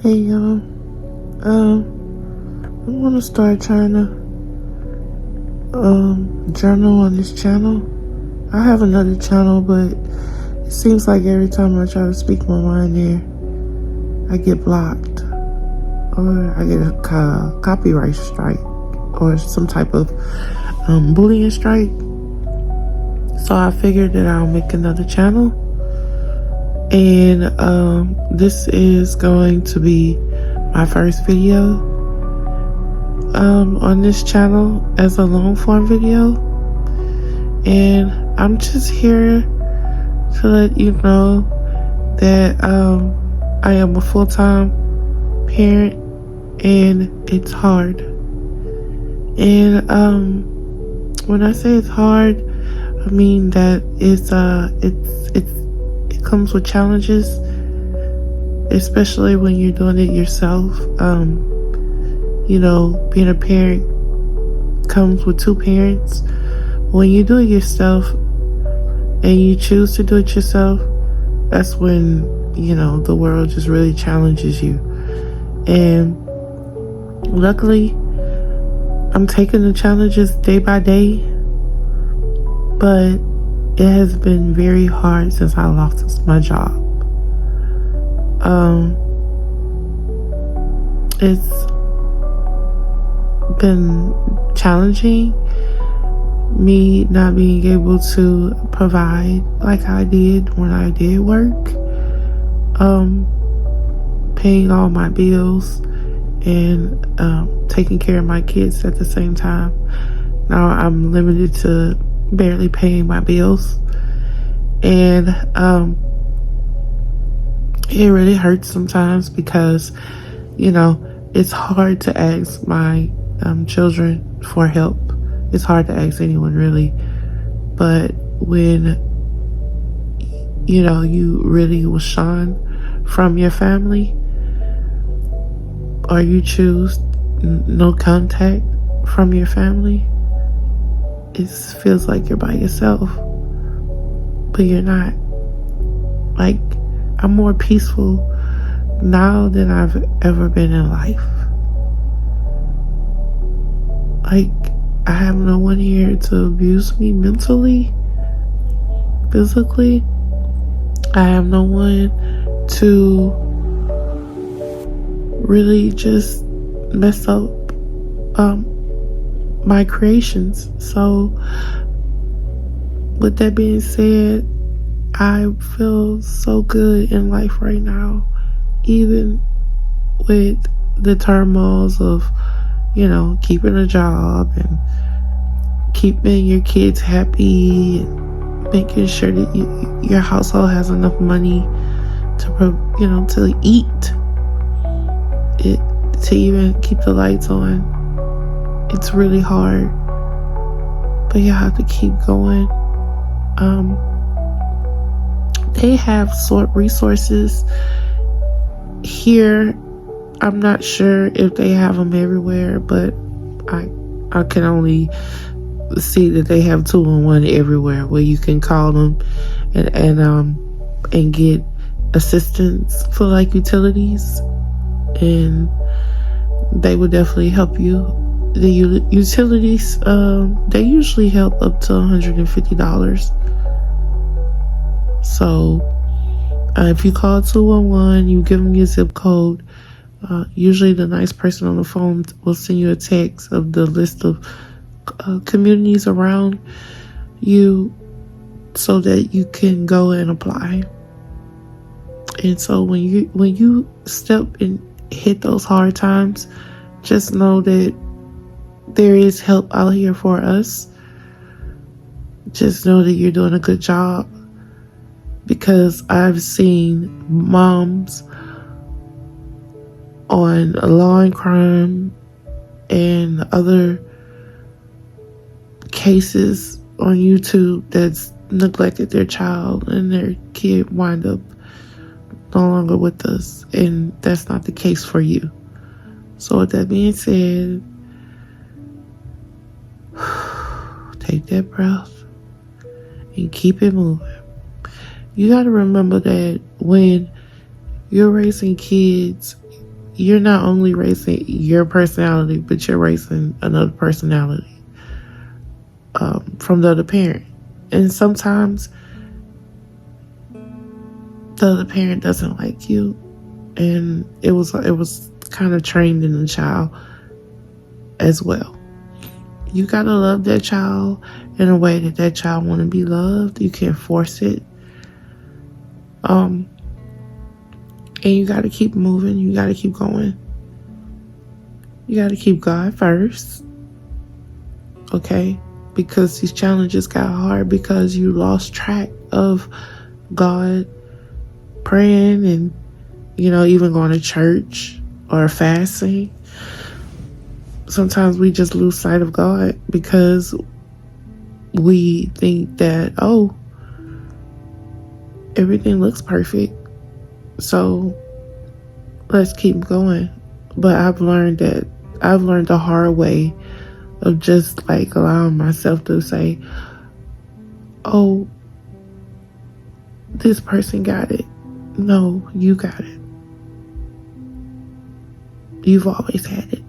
Hey y'all, I want to start trying to journal on this channel. I have another channel, but it seems like every time I try to speak my mind there, I get blocked, or I get a copyright strike, or some type of bullying strike. So I figured that I'll make another channel, and this is going to be my first video on this channel as a long form video, and I'm just here to let you know that I am a full-time parent, and it's hard. And when I say it's hard, I mean that it comes with challenges, especially when you're doing it yourself. Being a parent comes with two parents. When you do it yourself and you choose to do it yourself, that's when, the world just really challenges you. And luckily, I'm taking the challenges day by day, but it has been very hard since I lost my job. It's been challenging, me not being able to provide like I did when I did work, paying all my bills and taking care of my kids at the same time. Now I'm limited to barely paying my bills, and it really hurts sometimes because it's hard to ask my children for help. It's hard to ask anyone, really. But when you really will shun from your family, or you choose no contact from your family, it feels like you're by yourself, but you're not. Like, I'm more peaceful now than I've ever been in life. Like, I have no one here to abuse me mentally, physically. I have no one to really just mess up my creations. So with that being said, I feel so good in life right now, even with the turmoils of keeping a job and keeping your kids happy and making sure that your household has enough money to eat, to even keep the lights on. It's really hard, but you have to keep going. They have resources here. I'm not sure if they have them everywhere, but I can only see that they have 211 everywhere, where you can call them and get assistance for like utilities, and they will definitely help you. The utilities, they usually help up to $150. So if you call 211, you give them your zip code. Usually the nice person on the phone will send you a text of the list of communities around you so that you can go and apply. And so when you step and hit those hard times, just know that there is help out here for us. Just know that you're doing a good job, because I've seen moms on Law and Crime and other cases on YouTube that's neglected their child, and their kid wind up no longer with us, and that's not the case for you. So with that being said, take that breath and keep it moving. You got to remember that when you're raising kids, you're not only raising your personality, but you're raising another personality from the other parent. And sometimes the other parent doesn't like you, and it was kind of trained in the child as well. You gotta love that child in a way that that child want to be loved. You can't force it. And you gotta keep moving. You gotta keep going. You gotta keep God first, okay? Because these challenges got hard because you lost track of God, praying, and even going to church or fasting. Sometimes we just lose sight of God because we think that, oh, everything looks perfect, so let's keep going. But I've learned the hard way of just like allowing myself to say, oh, this person got it. No, you got it. You've always had it.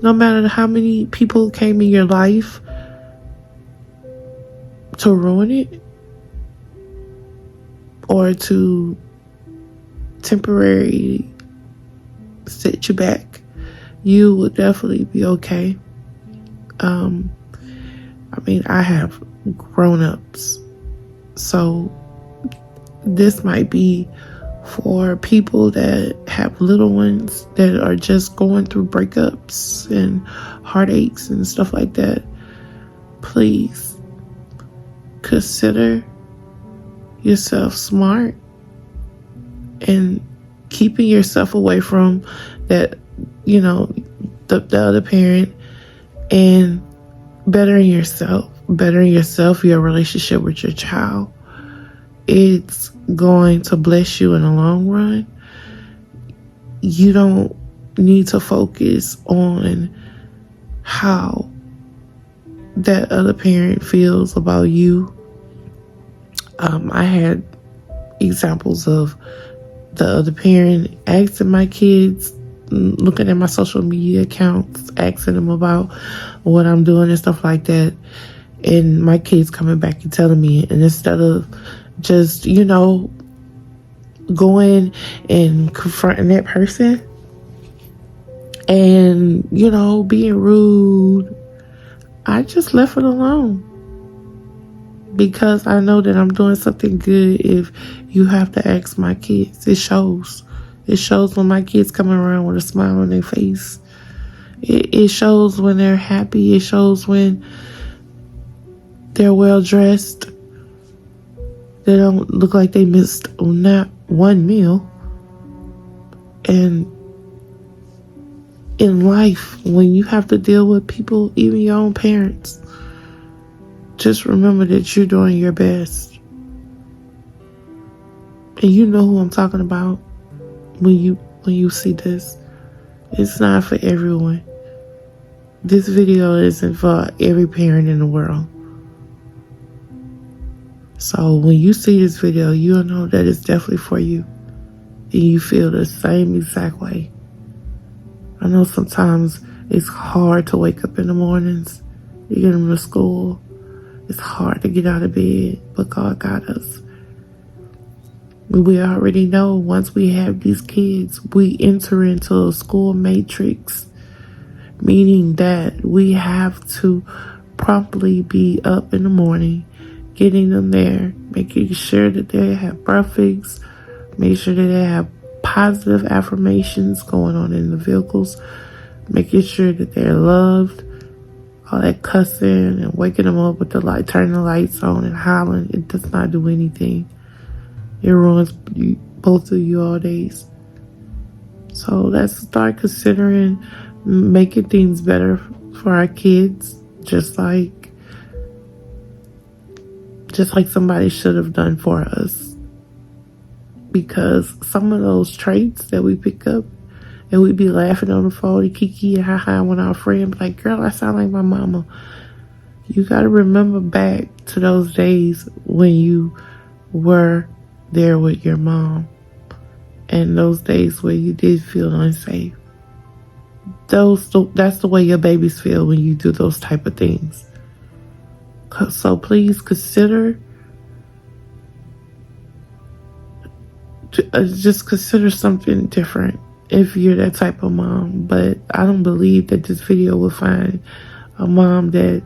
No matter how many people came in your life to ruin it or to temporarily set you back, you will definitely be okay. I have grown-ups, so this might be for people that have little ones that are just going through breakups and heartaches and stuff like that. Please consider yourself smart and keeping yourself away from that, the other parent, and bettering yourself, your relationship with your child. It's going to bless you in the long run. You don't need to focus on how that other parent feels about you. I had examples of the other parent asking my kids, looking at my social media accounts, asking them about what I'm doing and stuff like that, and my kids coming back and telling me, and instead of just going and confronting that person and being rude, I just left it alone, because I know that I'm doing something good. If you have to ask my kids, it shows when my kids come around with a smile on their face. It shows when they're happy. It shows when they're well dressed. They don't look like they missed not one meal. And in life, when you have to deal with people, even your own parents, just remember that you're doing your best. And you know who I'm talking about when you see this. It's not for everyone. This video isn't for every parent in the world. So when you see this video, you'll know that it's definitely for you. And you feel the same exact way. I know sometimes it's hard to wake up in the mornings. You get them to school. It's hard to get out of bed, but God got us. We already know once we have these kids, we enter into a school matrix, meaning that we have to promptly be up in the morning, getting them there, making sure that they have breakfast, make sure that they have positive affirmations going on in the vehicles, making sure that they're loved. All that cussing and waking them up with the light, turning the lights on and hollering, it does not do anything. It ruins both of you all days. So let's start considering making things better for our kids, just like somebody should have done for us. Because some of those traits that we pick up, and we be laughing on the phone and kiki and ha-ha when our friend be like, girl, I sound like my mama. You got to remember back to those days when you were there with your mom and those days where you did feel unsafe. That's the way your babies feel when you do those type of things. So please just consider something different if you're that type of mom. But I don't believe that this video will find a mom that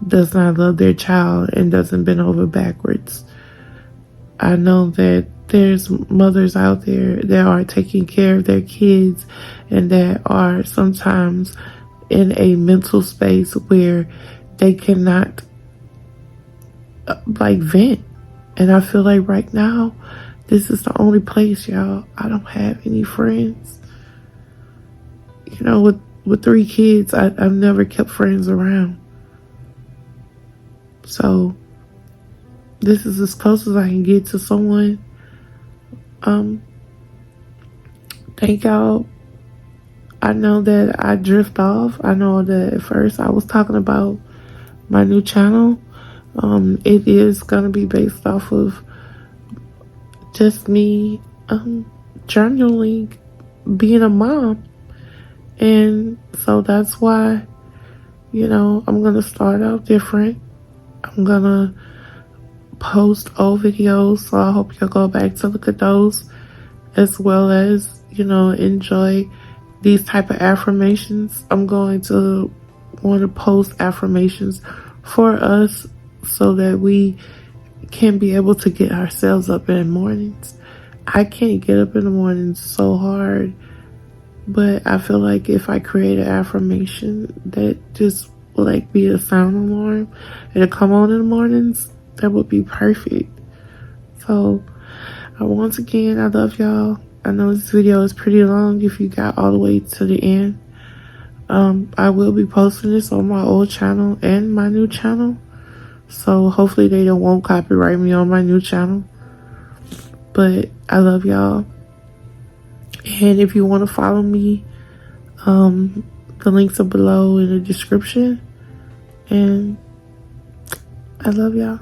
does not love their child and doesn't bend over backwards. I know that there's mothers out there that are taking care of their kids and that are sometimes in a mental space where they cannot vent. And I feel like right now, this is the only place, y'all. I don't have any friends. You know, with 3 kids, I've never kept friends around. So this is as close as I can get to someone. Thank y'all. I know that I drift off. I know that at first I was talking about my new channel. It is going to be based off of just me journaling, being a mom. And so that's why, you know, I'm going to start out different. I'm going to post old videos, so I hope you'll go back to look at those, as well as, you know, enjoy these type of affirmations. I'm going to want to post affirmations for us so that we can be able to get ourselves up in the mornings. I can't get up in the mornings so hard, but I feel like if I create an affirmation that just will like be a sound alarm and it come on in the mornings, that would be perfect. So once again, I love y'all. I know this video is pretty long if you got all the way to the end. I will be posting this on my old channel and my new channel. So hopefully they won't copyright me on my new channel. But I love y'all. And if you want to follow me, the links are below in the description. And I love y'all.